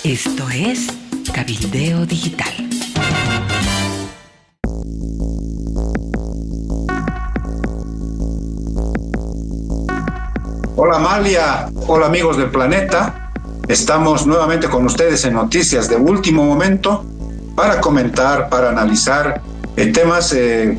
Esto es Cabildeo Digital. Hola Amalia, hola amigos del planeta. Estamos nuevamente con ustedes en Noticias de Último Momento para comentar, para analizar temas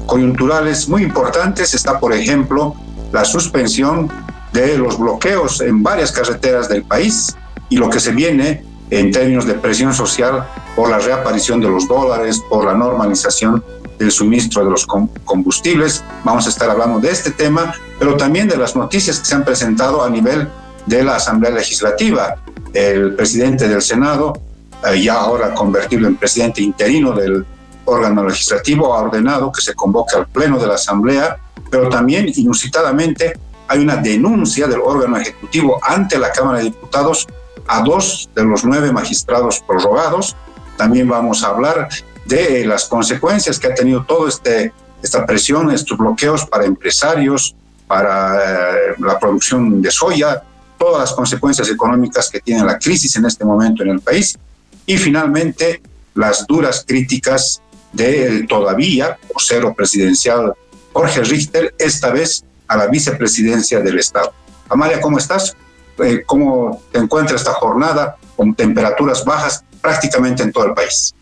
coyunturales muy importantes. Está, por ejemplo, la suspensión de los bloqueos en varias carreteras del país y lo que se viene en términos de presión social por la reaparición de los dólares, por la normalización del suministro de los combustibles. Vamos a estar hablando de este tema, pero también de las noticias que se han presentado a nivel de la Asamblea Legislativa. El presidente del Senado, ya ahora convertido en presidente interino del órgano legislativo, ha ordenado que se convoque al Pleno de la Asamblea, pero también, inusitadamente, hay una denuncia del órgano ejecutivo ante la Cámara de Diputados a 2 de los 9 magistrados prorrogados. También vamos a hablar de las consecuencias que ha tenido toda esta presión, estos bloqueos para empresarios, para la producción de soya, todas las consecuencias económicas que tiene la crisis en este momento en el país. Y finalmente, las duras críticas del todavía vocero presidencial Jorge Richter, esta vez a la vicepresidencia del Estado. Amalia, ¿cómo estás? ¿Cómo te encuentras esta jornada con temperaturas bajas prácticamente en todo el país?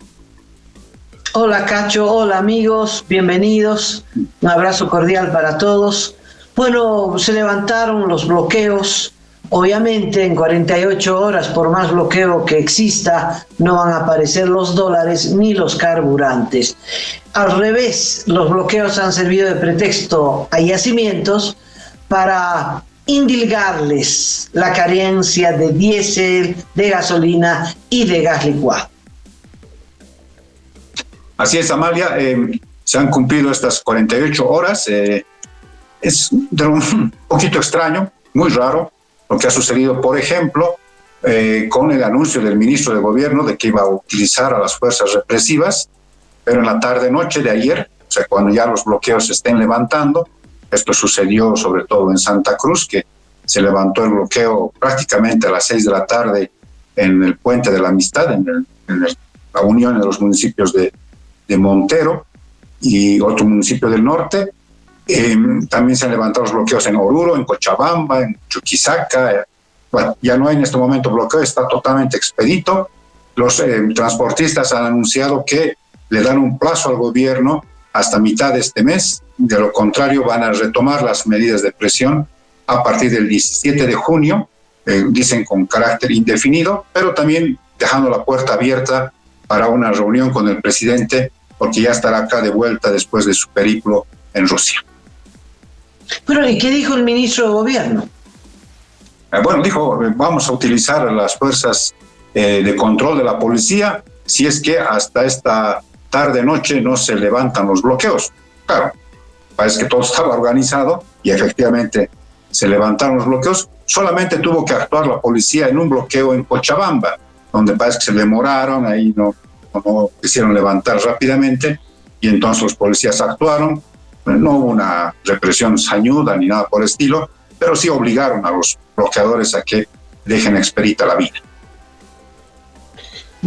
Hola Cacho, hola amigos, bienvenidos, un abrazo cordial para todos. Bueno, se levantaron los bloqueos, obviamente en 48 horas, por más bloqueo que exista, no van a aparecer los dólares ni los carburantes. Al revés, los bloqueos han servido de pretexto a yacimientos para indilgarles la carencia de diésel, de gasolina y de gas licuado. Así es, Amalia, se han cumplido estas 48 horas. Es un poquito extraño, muy raro, lo que ha sucedido, por ejemplo, con el anuncio del ministro de Gobierno de que iba a utilizar a las fuerzas represivas, pero en la tarde-noche de ayer, o sea, cuando ya los bloqueos se estén levantando, esto sucedió sobre todo en Santa Cruz, que se levantó el bloqueo prácticamente a las 6 de la tarde en el Puente de la Amistad, en la unión de los municipios de Montero y otro municipio del norte. También se han levantado los bloqueos en Oruro, en Cochabamba, en Chuquisaca. Bueno, ya no hay en este momento bloqueo, está totalmente expedito. Los transportistas han anunciado que le dan un plazo al gobierno hasta mitad de este mes. De lo contrario, van a retomar las medidas de presión a partir del 17 de junio, dicen con carácter indefinido, pero también dejando la puerta abierta para una reunión con el presidente, porque ya estará acá de vuelta después de su periplo en Rusia. Bueno, ¿y qué dijo el ministro de Gobierno? Bueno, dijo, vamos a utilizar las fuerzas de control de la policía si es que hasta esta tarde-noche no se levantan los bloqueos. Claro, parece que todo estaba organizado y efectivamente se levantaron los bloqueos. Solamente tuvo que actuar la policía en un bloqueo en Cochabamba, donde parece que se demoraron, ahí no quisieron levantar rápidamente, y entonces los policías actuaron. No hubo una represión sañuda ni nada por el estilo, pero sí obligaron a los bloqueadores a que dejen expedita la vida.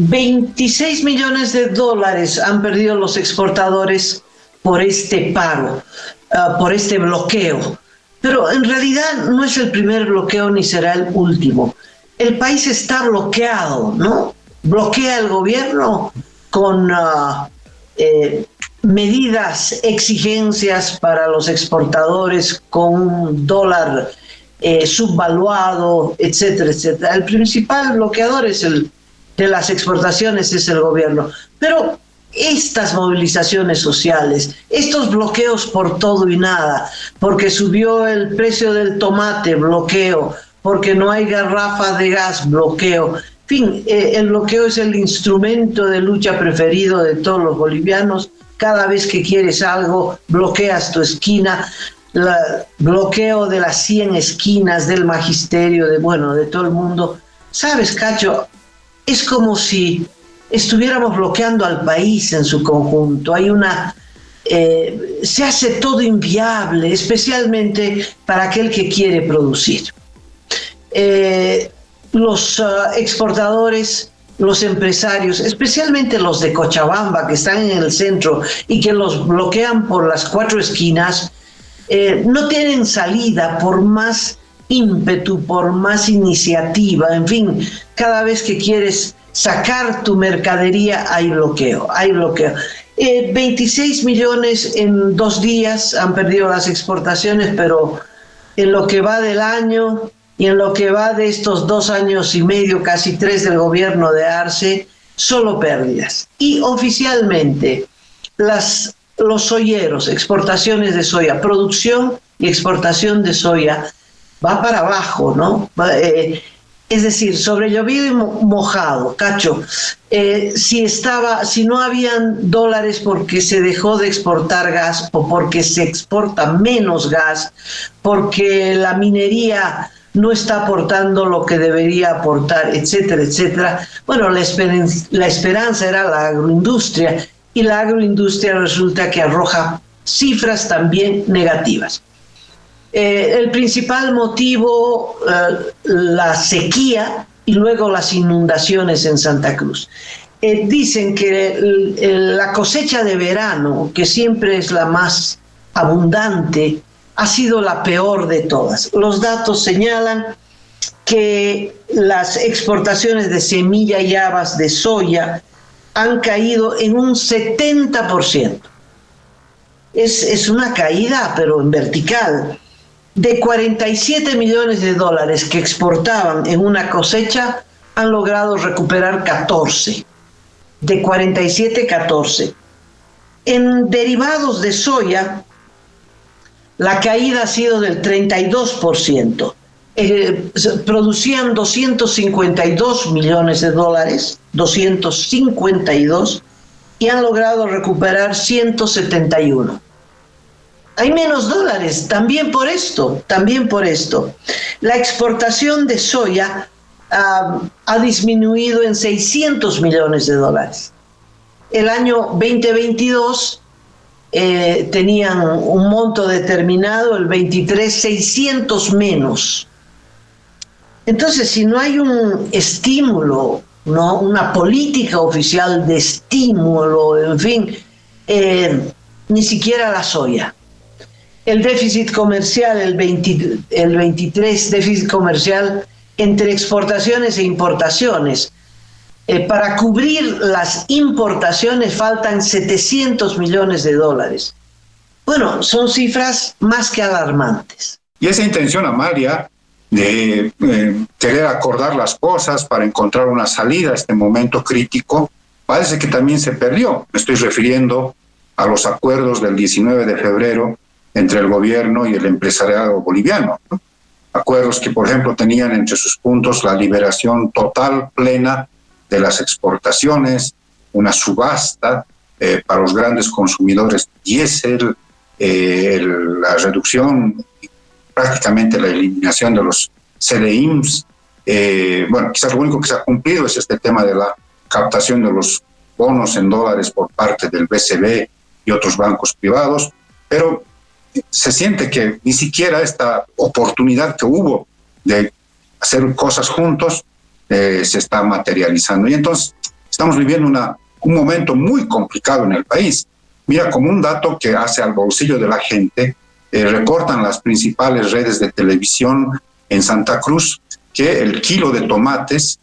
26 millones de dólares han perdido los exportadores por este paro, por este bloqueo. Pero en realidad no es el primer bloqueo ni será el último. El país está bloqueado, ¿no? Bloquea el gobierno con medidas, exigencias para los exportadores, con un dólar subvaluado, etcétera, etcétera. El principal bloqueador de las exportaciones es el gobierno. Pero estas movilizaciones sociales, estos bloqueos por todo y nada, porque subió el precio del tomate, bloqueo, porque no hay garrafas de gas, bloqueo. En fin, el bloqueo es el instrumento de lucha preferido de todos los bolivianos. Cada vez que quieres algo, bloqueas tu esquina. Bloqueo de las 100 esquinas del magisterio, de todo el mundo. ¿Sabes, Cacho? Es como si estuviéramos bloqueando al país en su conjunto. Se hace todo inviable, especialmente para aquel que quiere producir. Los exportadores los empresarios, especialmente los de Cochabamba, que están en el centro y que los bloquean por las cuatro esquinas, no tienen salida por más ímpetu, por más iniciativa, en fin, cada vez que quieres sacar tu mercadería hay bloqueo. 26 millones en 2 días han perdido las exportaciones, pero en lo que va del año y en lo que va de estos 2 años y medio, casi 3 del gobierno de Arce, solo pérdidas. Y oficialmente los soyeros, exportaciones de soya, producción y exportación de soya, va para abajo, ¿no? Es decir, sobre llovido y mojado, Cacho. Si no habían dólares porque se dejó de exportar gas o porque se exporta menos gas, porque la minería no está aportando lo que debería aportar, etcétera, etcétera. Bueno, la esperanza era la agroindustria, y la agroindustria resulta que arroja cifras también negativas. El principal motivo, la sequía y luego las inundaciones en Santa Cruz. Dicen que la cosecha de verano, que siempre es la más abundante, ha sido la peor de todas. Los datos señalan que las exportaciones de semilla y habas de soya han caído en un 70%. Es una caída, pero en vertical. De 47 millones de dólares que exportaban en una cosecha, han logrado recuperar 14. De 47, 14. En derivados de soya, la caída ha sido del 32%. Producían 252 millones de dólares, 252, y han logrado recuperar 171. Hay menos dólares, también por esto. La exportación de soya ha disminuido en 600 millones de dólares. El año 2022 tenían un monto determinado, el 23, 600 menos. Entonces, si no hay un estímulo, ¿no?, una política oficial de estímulo, en fin, ni siquiera la soya. El déficit comercial, el 23 déficit comercial entre exportaciones e importaciones. Para cubrir las importaciones faltan 700 millones de dólares. Bueno, son cifras más que alarmantes. Y esa intención, Amalia, de querer acordar las cosas para encontrar una salida a este momento crítico, parece que también se perdió. Me estoy refiriendo a los acuerdos del 19 de febrero entre el gobierno y el empresariado boliviano, ¿no? Acuerdos que, por ejemplo, tenían entre sus puntos la liberación total, plena de las exportaciones, una subasta para los grandes consumidores diésel, la reducción, prácticamente la eliminación de los CDIMS. Bueno, quizás lo único que se ha cumplido es este tema de la captación de los bonos en dólares por parte del BCB y otros bancos privados, pero se siente que ni siquiera esta oportunidad que hubo de hacer cosas juntos se está materializando. Y entonces estamos viviendo un momento muy complicado en el país. Mira, como un dato que hace al bolsillo de la gente, reportan las principales redes de televisión en Santa Cruz que el kilo de tomates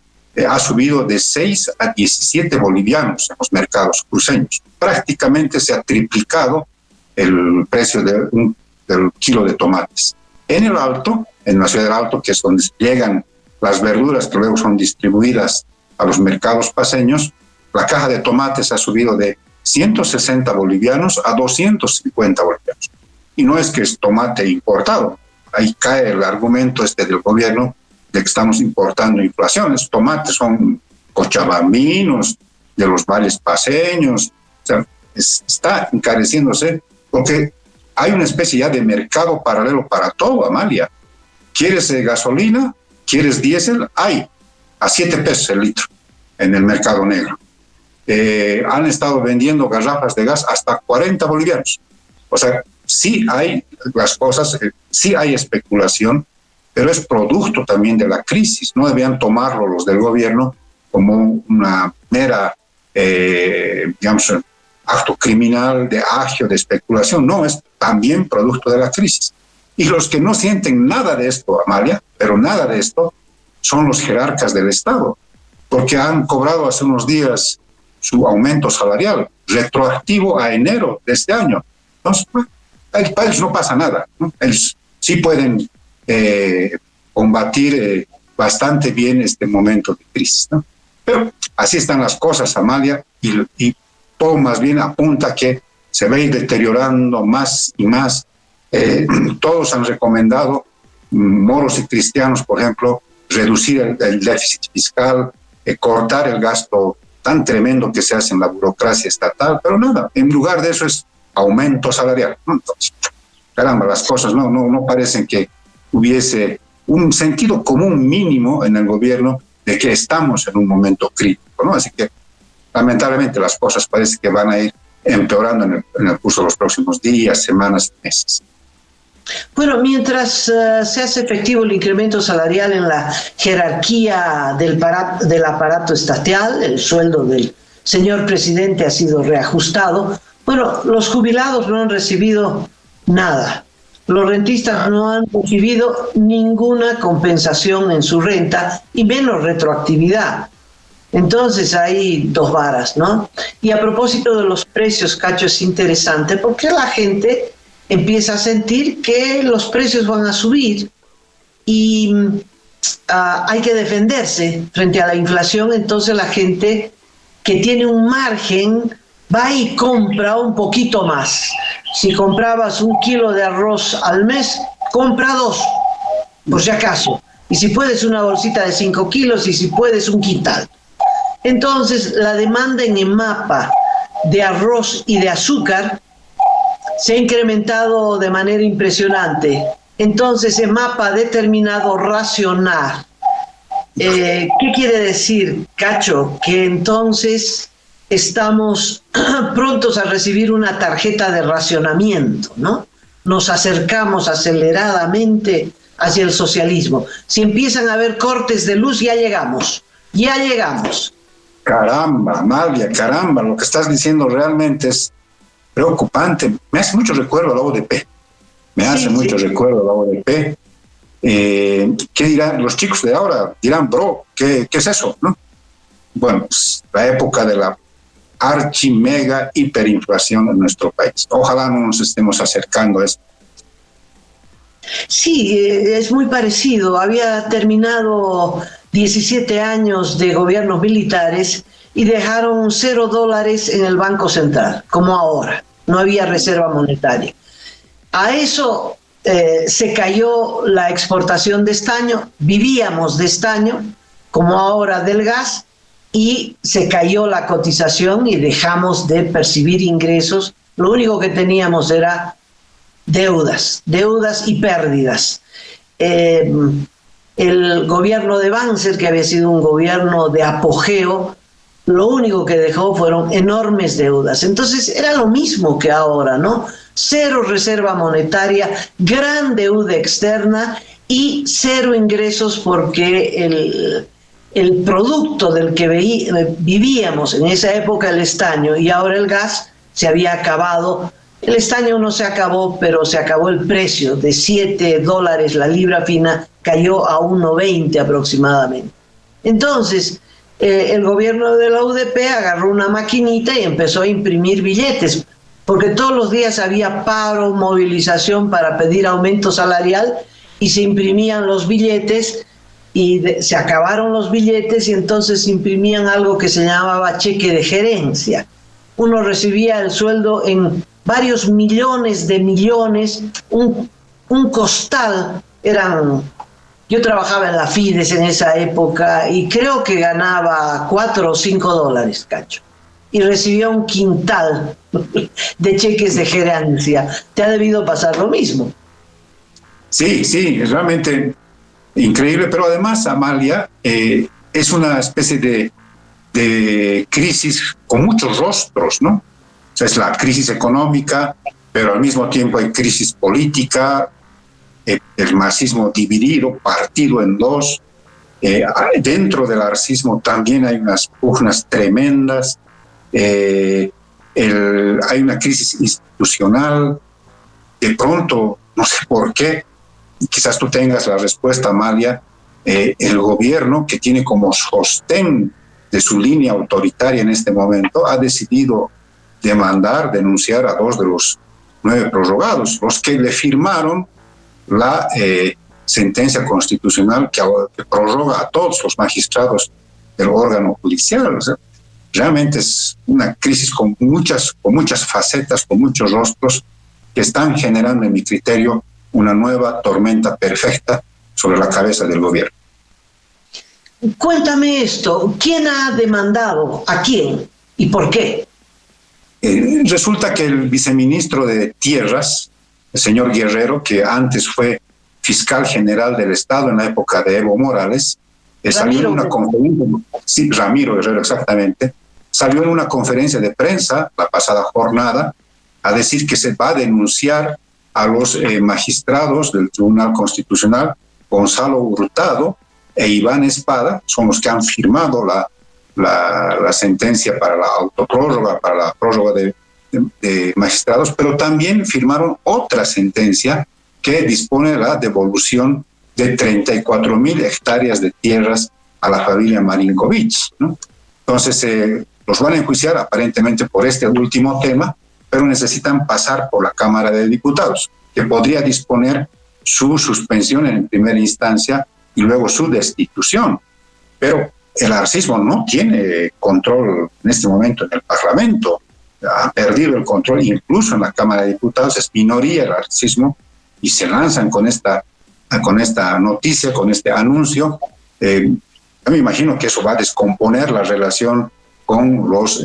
ha subido de 6 a 17 bolivianos en los mercados cruceños. Prácticamente se ha triplicado el precio del kilo de tomates. En el Alto, en la ciudad del Alto, que es donde llegan las verduras que luego son distribuidas a los mercados paseños, la caja de tomates ha subido de 160 bolivianos a 250 bolivianos. Y no es que es tomate importado. Ahí cae el argumento del gobierno de que estamos importando inflación. Los tomates son cochabambinos, de los valles paseños. O sea, está encareciéndose porque hay una especie ya de mercado paralelo para todo, Amalia. ¿Quieres gasolina? ¿Quieres diésel? Hay a 7 pesos el litro en el mercado negro. Han estado vendiendo garrafas de gas hasta 40 bolivianos. O sea, sí hay las cosas, sí hay especulación, pero es producto también de la crisis. No debían tomarlo los del gobierno como una mera, digamos, acto criminal de agio, de especulación. No, es también producto de la crisis. Y los que no sienten nada de esto, Amalia, pero nada de esto, son los jerarcas del Estado, porque han cobrado hace unos días su aumento salarial, retroactivo a enero de este año. Entonces, para ellos no pasa nada, ¿no? Ellos sí pueden combatir bastante bien este momento de crisis, ¿no? Pero así están las cosas, Amalia, y todo más bien apunta que se va a ir deteriorando más y más. Todos han recomendado, moros y cristianos, por ejemplo, reducir el déficit fiscal, cortar el gasto tan tremendo que se hace en la burocracia estatal, pero nada, en lugar de eso es aumento salarial. Entonces, caramba, las cosas no parecen que hubiese un sentido común mínimo en el gobierno de que estamos en un momento crítico, ¿no? Así que lamentablemente las cosas parece que van a ir empeorando en el curso de los próximos días, semanas, meses. Bueno, mientras se hace efectivo el incremento salarial en la jerarquía del aparato estatal, el sueldo del señor presidente ha sido reajustado, bueno, los jubilados no han recibido nada. Los rentistas no han recibido ninguna compensación en su renta y menos retroactividad. Entonces hay dos varas, ¿no? Y a propósito de los precios, Cacho, es interesante porque la gente empieza a sentir que los precios van a subir y hay que defenderse frente a la inflación. Entonces la gente que tiene un margen va y compra un poquito más. Si comprabas 1 kilo de arroz al mes, compra 2, por si acaso. Y si puedes, una bolsita de 5 kilos, y si puedes, 1 quintal. Entonces, la demanda en EMAPA de arroz y de azúcar se ha incrementado de manera impresionante. Entonces, EMAPA ha determinado racionar. ¿Qué quiere decir, Cacho? Que entonces estamos prontos a recibir una tarjeta de racionamiento, ¿no? Nos acercamos aceleradamente hacia el socialismo. Si empiezan a haber cortes de luz, ya llegamos. Caramba, Amalia, caramba, lo que estás diciendo realmente es preocupante. Me hace mucho recuerdo a la ODP. Recuerdo a la ODP. ¿Qué dirán los chicos de ahora? Dirán, bro, ¿qué es eso? ¿No? Bueno, pues, la época de la mega hiperinflación en nuestro país. Ojalá no nos estemos acercando a esto. Sí, es muy parecido. Había terminado 17 años de gobiernos militares y dejaron $0 en el Banco Central, como ahora. No había reserva monetaria. A eso se cayó la exportación de estaño, vivíamos de estaño, como ahora del gas, y se cayó la cotización y dejamos de percibir ingresos. Lo único que teníamos era deudas y pérdidas. El gobierno de Banzer, que había sido un gobierno de apogeo, lo único que dejó fueron enormes deudas. Entonces era lo mismo que ahora, ¿no? 0 reserva monetaria, gran deuda externa y 0 ingresos porque el producto del que vivíamos en esa época, el estaño, y ahora el gas, se había acabado. El estaño no se acabó, pero se acabó el precio. De $7 la libra fina cayó a 1.20 aproximadamente. Entonces, el gobierno de la UDP agarró una maquinita y empezó a imprimir billetes, porque todos los días había paro, movilización para pedir aumento salarial, y se imprimían los billetes, y se acabaron los billetes, y entonces imprimían algo que se llamaba cheque de gerencia. Uno recibía el sueldo en varios millones de millones, un costal. Yo trabajaba en la Fides en esa época y creo que ganaba $4 o $5, Cacho, y recibía 1 quintal de cheques de gerencia. ¿Te ha debido pasar lo mismo? Sí, es realmente increíble, pero además, Amalia, es una especie de crisis con muchos rostros, ¿no? O sea, es la crisis económica, pero al mismo tiempo hay crisis política, el marxismo dividido, partido en dos, Dentro del arcismo también hay unas pugnas tremendas, hay una crisis institucional. De pronto, no sé por qué, quizás tú tengas la respuesta, Amalia, el gobierno, que tiene como sostén de su línea autoritaria en este momento, ha decidido denunciar a 2 de los 9 prorrogados, los que le firmaron la sentencia constitucional que prorroga a todos los magistrados del órgano judicial. O sea, realmente es una crisis con muchas facetas, con muchos rostros, que están generando, en mi criterio, una nueva tormenta perfecta sobre la cabeza del gobierno. Cuéntame esto, ¿quién ha demandado a quién y por qué? Resulta que el viceministro de Tierras, el señor Guerrero, que antes fue fiscal general del Estado en la época de Evo Morales, salió en una conferencia, sí, Ramiro Guerrero, exactamente, salió en una conferencia de prensa la pasada jornada a decir que se va a denunciar a los magistrados del Tribunal Constitucional, Gonzalo Hurtado e Iván Espada, son los que han firmado la sentencia para la autoprórroga, para la prórroga de magistrados, pero también firmaron otra sentencia que dispone la devolución de 34,000 hectáreas de tierras a la familia Marinkovic, ¿no? Entonces, los van a enjuiciar aparentemente por este último tema, pero necesitan pasar por la Cámara de Diputados, que podría disponer su suspensión en primera instancia y luego su destitución. Pero el arcismo no tiene control en este momento en el Parlamento, ha perdido el control incluso en la Cámara de Diputados, es minoría el arcismo, y se lanzan con esta noticia, con este anuncio. Yo me imagino que eso va a descomponer la relación con los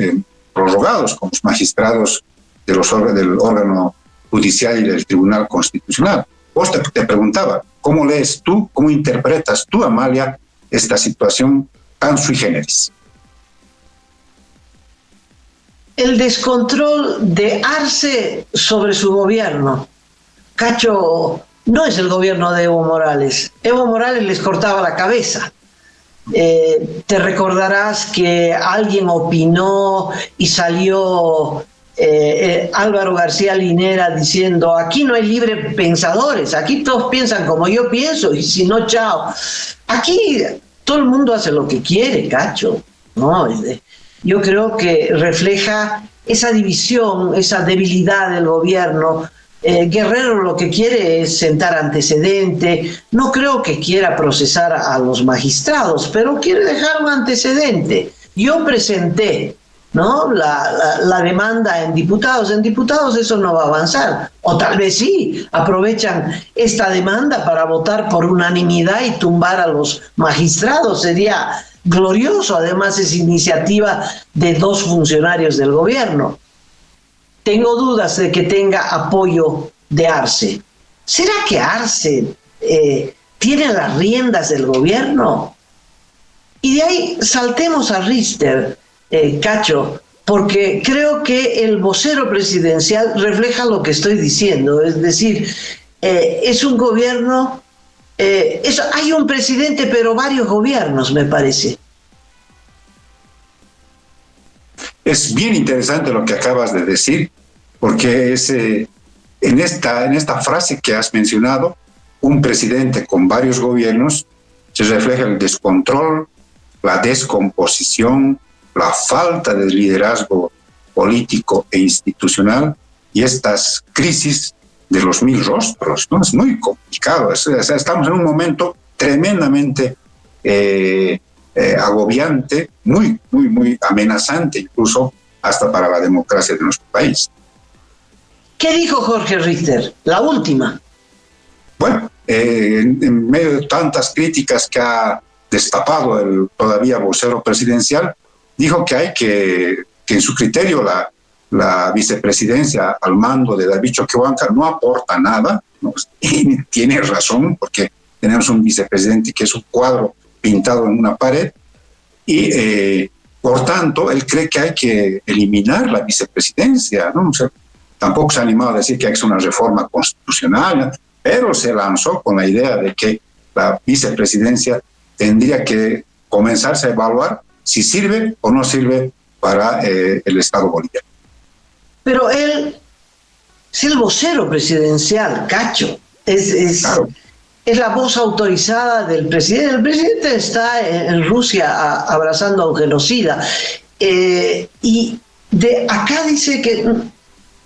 prorrogados, con los magistrados del órgano judicial y del Tribunal Constitucional. Vos te preguntaba, ¿cómo lees tú, cómo interpretas tú, Amalia, esta situación tan sui generis? El descontrol de Arce sobre su gobierno. Cacho, no es el gobierno de Evo Morales. Evo Morales les cortaba la cabeza. Te recordarás que alguien opinó y salió Álvaro García Linera diciendo: aquí no hay libre pensadores, aquí todos piensan como yo pienso, y si no, chao. Aquí todo el mundo hace lo que quiere, Cacho, ¿no? Yo creo que refleja esa división, esa debilidad del gobierno. Guerrero lo que quiere es sentar antecedente, no creo que quiera procesar a los magistrados, pero quiere dejar un antecedente. Yo presenté, ¿no?, la demanda en diputados eso no va a avanzar, o tal vez sí, aprovechan esta demanda para votar por unanimidad y tumbar a los magistrados, sería glorioso. Además es iniciativa de 2 funcionarios del gobierno. Tengo dudas de que tenga apoyo de Arce. ¿Será que Arce tiene las riendas del gobierno? Y de ahí saltemos a Richter, Cacho, porque creo que el vocero presidencial refleja lo que estoy diciendo. Es decir, es un gobierno, hay un presidente, pero varios gobiernos, me parece. Es bien interesante lo que acabas de decir, porque es, en esta frase que has mencionado, un presidente con varios gobiernos, se refleja el descontrol, la descomposición, la falta de liderazgo político e institucional y estas crisis de los 1000 rostros, ¿no? Es muy complicado. Estamos en un momento tremendamente agobiante, muy amenazante, incluso hasta para la democracia de nuestro país. ¿Qué dijo Jorge Richter? La última. Bueno, en medio de tantas críticas que ha destapado el todavía vocero presidencial, dijo que en su criterio la vicepresidencia al mando de David Choquehuanca no aporta nada, ¿no? Y tiene razón, porque tenemos un vicepresidente que es un cuadro pintado en una pared, y por tanto él cree que hay que eliminar la vicepresidencia, ¿no? O sea, tampoco se ha animado a decir que hay que hacer una reforma constitucional, pero se lanzó con la idea de que la vicepresidencia tendría que comenzarse a evaluar si sirve o no sirve para el Estado boliviano. Pero él es el vocero presidencial, Cacho. Claro. Es la voz autorizada del presidente. El presidente está en Rusia abrazando a un genocida. Y de acá dice que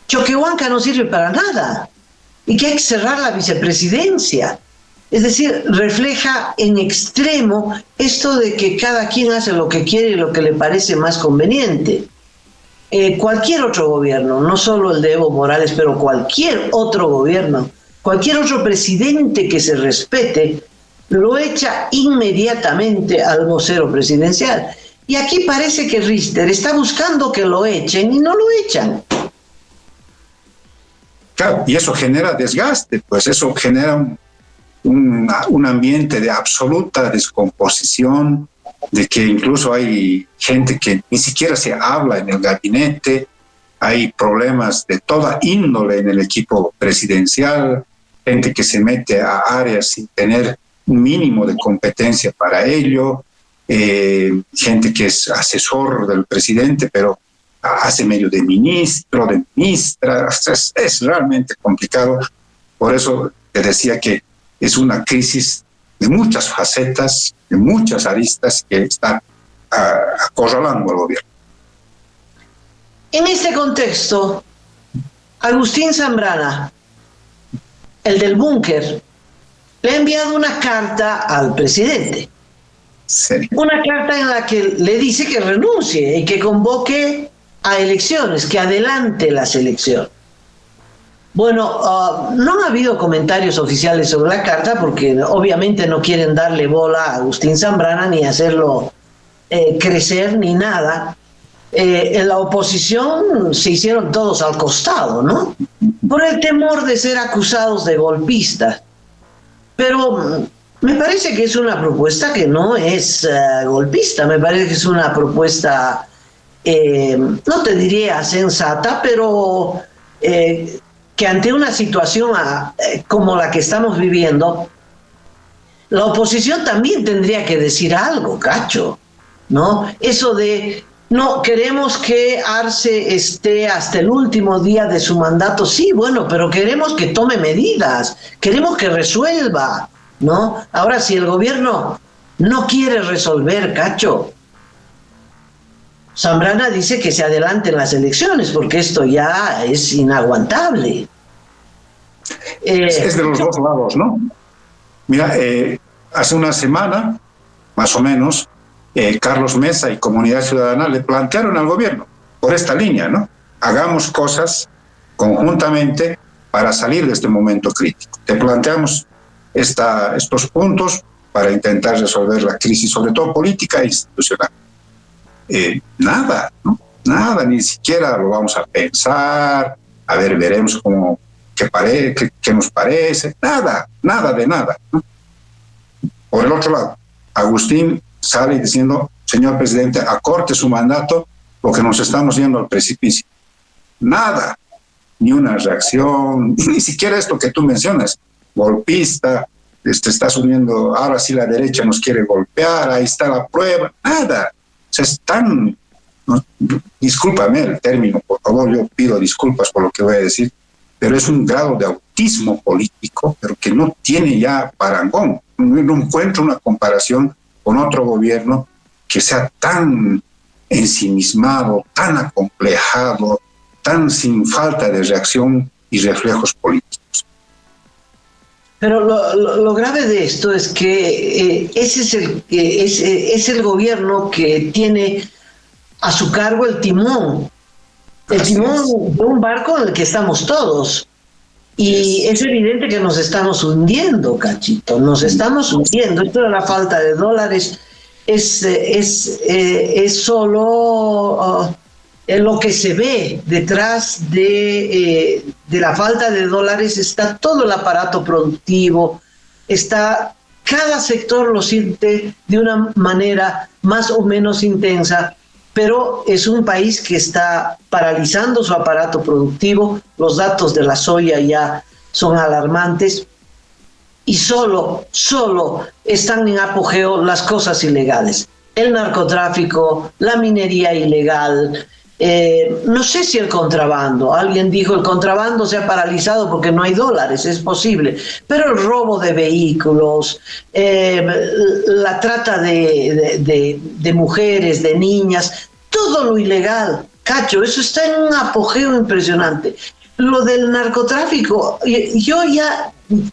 Choquehuanca no sirve para nada y que hay que cerrar la vicepresidencia. Es decir, refleja en extremo esto de que cada quien hace lo que quiere y lo que le parece más conveniente. Cualquier otro gobierno, no solo el de Evo Morales, pero cualquier otro gobierno, cualquier otro presidente que se respete, lo echa inmediatamente al vocero presidencial. Y aquí parece que Richter está buscando que lo echen y no lo echan. Claro, y eso genera desgaste, pues eso genera un ambiente de absoluta descomposición, de que incluso hay gente que ni siquiera se habla en el gabinete, hay problemas de toda índole en el equipo presidencial, gente que se mete a áreas sin tener un mínimo de competencia para ello, gente que es asesor del presidente, pero hace medio de ministro, de ministra. Es realmente complicado. Por eso te decía que es una crisis de muchas facetas, de muchas aristas que está acorralando al gobierno. En este contexto, Agustín Zambrana, el del búnker, le ha enviado una carta al presidente. Sí. Una carta en la que le dice que renuncie y que convoque a elecciones, que adelante las elecciones. Bueno, no ha habido comentarios oficiales sobre la carta porque obviamente no quieren darle bola a Agustín Zambrana ni hacerlo crecer ni nada. En la oposición se hicieron todos al costado, ¿no? Por el temor de ser acusados de golpistas. Pero me parece que es una propuesta que no es golpista, me parece que es una propuesta, no te diría sensata, pero que ante una situación como la que estamos viviendo, la oposición también tendría que decir algo, Cacho, ¿no? Eso de, no, queremos que Arce esté hasta el último día de su mandato, sí, bueno, pero queremos que tome medidas, queremos que resuelva, ¿no? Ahora, si el gobierno no quiere resolver, Cacho, Zambrana dice que se adelanten las elecciones porque esto ya es inaguantable. Es de los dos lados, ¿no? Mira, hace una semana, más o menos, Carlos Mesa y Comunidad Ciudadana le plantearon al gobierno por esta línea, ¿no? Hagamos cosas conjuntamente para salir de este momento crítico. Te planteamos estos puntos para intentar resolver la crisis, sobre todo política e institucional. Nada, ¿no? Nada, ni siquiera lo vamos a pensar, a ver, veremos qué nos parece, nada de nada, ¿no? Por el otro lado, Agustín sale diciendo, señor presidente, acorte su mandato porque nos estamos yendo al precipicio. Nada, ni una reacción, ni siquiera esto que tú mencionas, golpista, está subiendo, ahora sí la derecha nos quiere golpear, ahí está la prueba, nada. O sea, es tan, ¿no? Discúlpame el término, por favor, yo pido disculpas por lo que voy a decir, pero es un grado de autismo político, pero que no tiene ya parangón. No encuentro una comparación con otro gobierno que sea tan ensimismado, tan acomplejado, tan sin falta de reacción y reflejos políticos. Pero lo grave de esto es que ese es el gobierno que tiene a su cargo el timón de un barco en el que estamos todos. Y es evidente que nos estamos hundiendo, Cachito, nos estamos hundiendo. Esto de la falta de dólares es solo lo que se ve. Detrás de la falta de dólares está todo el aparato productivo, cada sector lo siente de una manera más o menos intensa, pero es un país que está paralizando su aparato productivo. Los datos de la soya ya son alarmantes. y solo están en apogeo las cosas ilegales. El narcotráfico, la minería ilegal, no sé si el contrabando. Alguien dijo el contrabando se ha paralizado porque no hay dólares, es posible, pero el robo de vehículos, la trata de mujeres, de niñas, todo lo ilegal, Cacho, eso está en un apogeo impresionante. Lo del narcotráfico, yo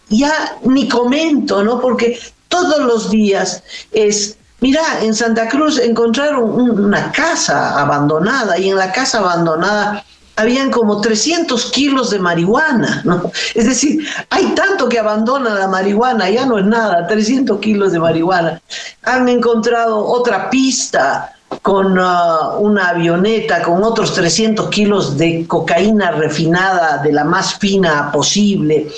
ya ni comento, ¿no? Porque todos los días es... Mira, en Santa Cruz encontraron una casa abandonada y en la casa abandonada habían como 300 kilos de marihuana, ¿no? Es decir, hay tanto que abandona la marihuana, ya no es nada, 300 kilos de marihuana. Han encontrado otra pista con una avioneta con otros 300 kilos de cocaína refinada de la más fina posible.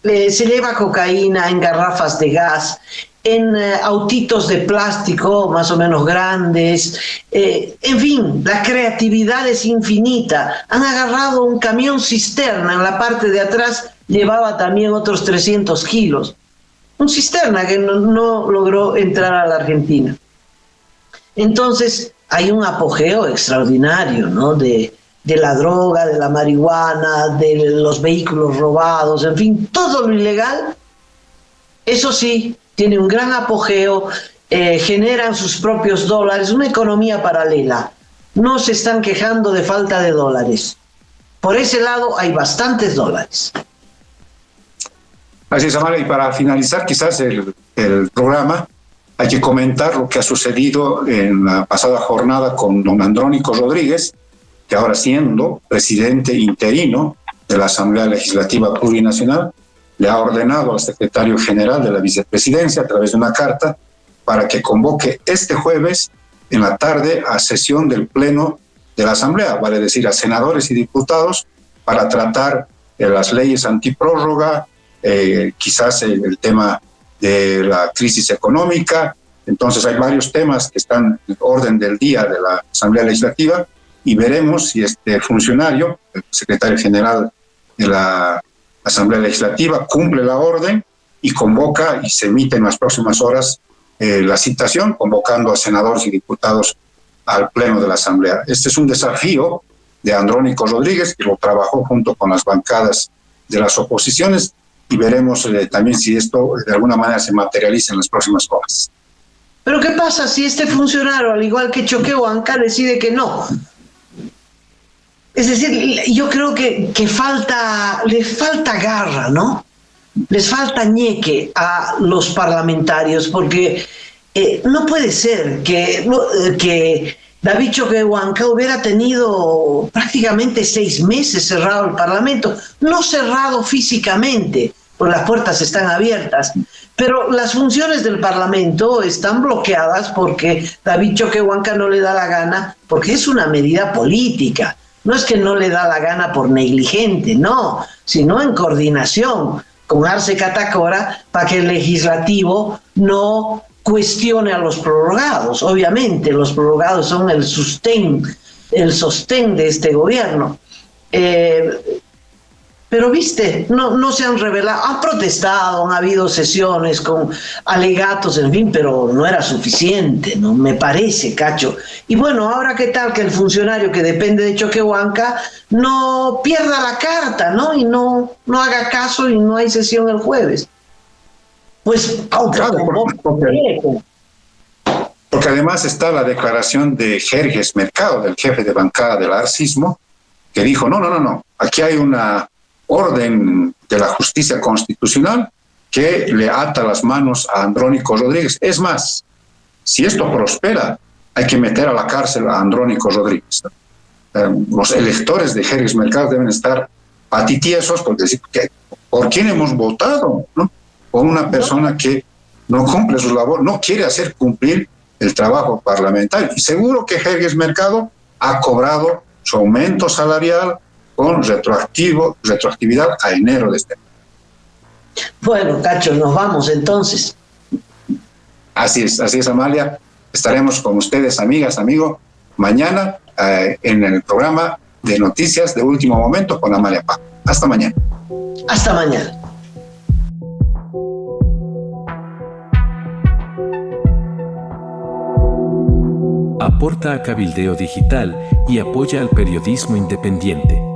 Se lleva cocaína en garrafas de gas, en autitos de plástico más o menos grandes, en fin, la creatividad es infinita. Han agarrado un camión cisterna, en la parte de atrás llevaba también otros 300 kilos. Un cisterna que no logró entrar a la Argentina. Entonces hay un apogeo extraordinario, ¿no? De la droga, de la marihuana, de los vehículos robados, en fin, todo lo ilegal, eso sí, tiene un gran apogeo, generan sus propios dólares, una economía paralela. No se están quejando de falta de dólares. Por ese lado hay bastantes dólares. Así es, Amalia, y para finalizar quizás el programa, hay que comentar lo que ha sucedido en la pasada jornada con don Andrónico Rodríguez, que ahora siendo presidente interino de la Asamblea Legislativa Plurinacional, le ha ordenado al secretario general de la vicepresidencia a través de una carta para que convoque este jueves en la tarde a sesión del Pleno de la Asamblea, vale decir a senadores y diputados, para tratar las leyes antiprórroga, quizás el tema de la crisis económica. Entonces hay varios temas que están en orden del día de la Asamblea Legislativa y veremos si este funcionario, el secretario general de la Asamblea Legislativa, cumple la orden y convoca y se emite en las próximas horas la citación, convocando a senadores y diputados al Pleno de la Asamblea. Este es un desafío de Andrónico Rodríguez, que lo trabajó junto con las bancadas de las oposiciones, y veremos también si esto de alguna manera se materializa en las próximas horas. Pero ¿qué pasa si este funcionario, al igual que Choquehuanca, decide que no? Es decir, yo creo que les falta garra, ¿no? Les falta ñeque a los parlamentarios, porque no puede ser que David Choquehuanca hubiera tenido prácticamente 6 meses cerrado el Parlamento, no cerrado físicamente, pues las puertas están abiertas, pero las funciones del Parlamento están bloqueadas porque David Choquehuanca no le da la gana, porque es una medida política. No es que no le da la gana por negligente, no, sino en coordinación con Arce Catacora para que el legislativo no cuestione a los prorrogados. Obviamente los prorrogados son el sostén de este gobierno. Pero viste, no se han revelado, han protestado, han habido sesiones con alegatos, en fin, pero no era suficiente, ¿no? Me parece, Cacho. Y bueno, ahora qué tal que el funcionario que depende de Choquehuanca no pierda la carta, ¿no? Y no haga caso y no hay sesión el jueves. Pues, porque además está la declaración de Jerjes Mercado, del jefe de bancada del arcismo, que dijo, no, aquí hay una orden de la justicia constitucional que le ata las manos a Andrónico Rodríguez. Es más, si esto prospera, hay que meter a la cárcel a Andrónico Rodríguez. Los electores de Jerjes Mercado deben estar patitiesos porque decir, ¿por quién hemos votado? ¿No? Por una persona que no cumple su labor, no quiere hacer cumplir el trabajo parlamentario. Y seguro que Jerjes Mercado ha cobrado su aumento salarial con retroactividad a enero de este año. Bueno, Cacho, nos vamos entonces. Así es, Amalia. Estaremos con ustedes, amigas, amigo, mañana en el programa de noticias de último momento con Amalia Paz. Hasta mañana. Hasta mañana. Aporta a Cabildeo Digital y apoya al periodismo independiente.